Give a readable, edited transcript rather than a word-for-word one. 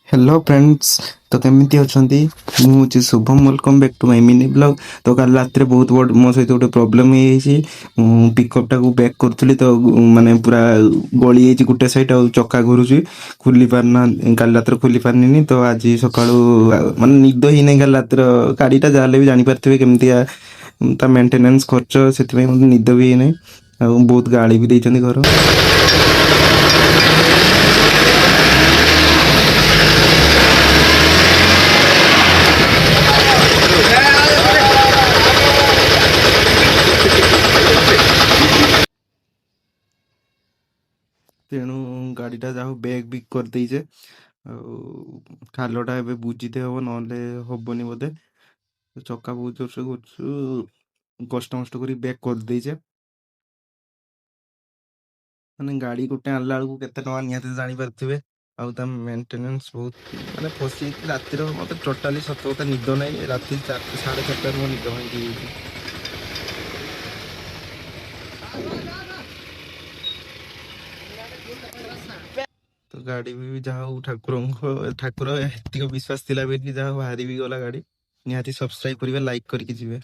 Hello friends. तो केମିତି ଅଛନ୍ତି? ମୁଁ ହେଉଛି Shubham. Welcome back to my mini blog. ତ କାଲି ରାତିରେ ବହୁତ ବଡ଼ ମୋ ସହିତ ଗୋଟେ ପ୍ରୋବ୍ଲେମ୍ ହେଇଯାଇଛି। ମୁଁ ପିକଅପ୍ଟାକୁ ବ୍ୟାକ୍ କରୁଥିଲି ତ ମାନେ ପୁରା ଗଳି ଯାଇଛି ଗୋଟେ ସାଇଡ଼୍, ଆଉ ଚକା ଘୁରୁଛି, ଖୋଲି ପାରୁନା। କାଲି ରାତିରେ ଖୋଲି ପାରିନି। ତ ଆଜି ସକାଳୁ ମାନେ ନିଦ ହେଇନାହିଁ କାଲି ରାତିର। ଗାଡ଼ିଟା ଯାହାହେଲେ ବି ଜାଣିପାରିଥିବେ କେମିତିଆ ତା ମେଣ୍ଟେନାନ୍ସ ଖର୍ଚ୍ଚ, ସେଥିପାଇଁ ମୋତେ ନିଦ ବି ହେଇନାହିଁ। ଆଉ ବହୁତ ଗାଳି ବି ଦେଇଛନ୍ତି ଘର। ତେଣୁ ଗାଡ଼ିଟା ଯାହା ହଉ ବ୍ୟାଗ୍ ବି କରିଦେଇଛେ। ଆଉ ଖାଲଟା ଏବେ ବୁଝିତେ ହବ, ନହେଲେ ହବନି ବୋଧେ। ଚକା ବହୁତ ଜୋରସେ କରୁଛୁ, କଷ୍ଟ କରି ବ୍ୟାକ୍ କରିଦେଇଛେ। ମାନେ ଗାଡ଼ି ଗୋଟେ ଆଣିଲା ବେଳକୁ କେତେ ଟଙ୍କା ନିହାତି ଜାଣିପାରୁଥିବେ। ଆଉ ତା ମେଣ୍ଟେନାନ୍ସ ବହୁତ ମାନେ ଫସିଯାଇଛି। ରାତିର ମୋତେ ଟୋଟାଲି ସତ କଥା ନିଦ ନାହିଁ। ରାତି 4ଟା 4:30ଟାରୁ ମୋ ନିଦ ଭାଙ୍ଗି ଯାଇଛି। ତ ଗାଡ଼ି ବି ଯାହା ହଉ ଠାକୁର ଏତିକ ବିଶ୍ୱାସ ଥିଲା ବୋଲି ଯାହା ହଉ ବାହାରି ବି ଗଲା ଗାଡ଼ି। ନିହାତି ସବସ୍କ୍ରାଇବ୍ କରିବେ, ଲାଇକ୍ କରିକି ଯିବେ।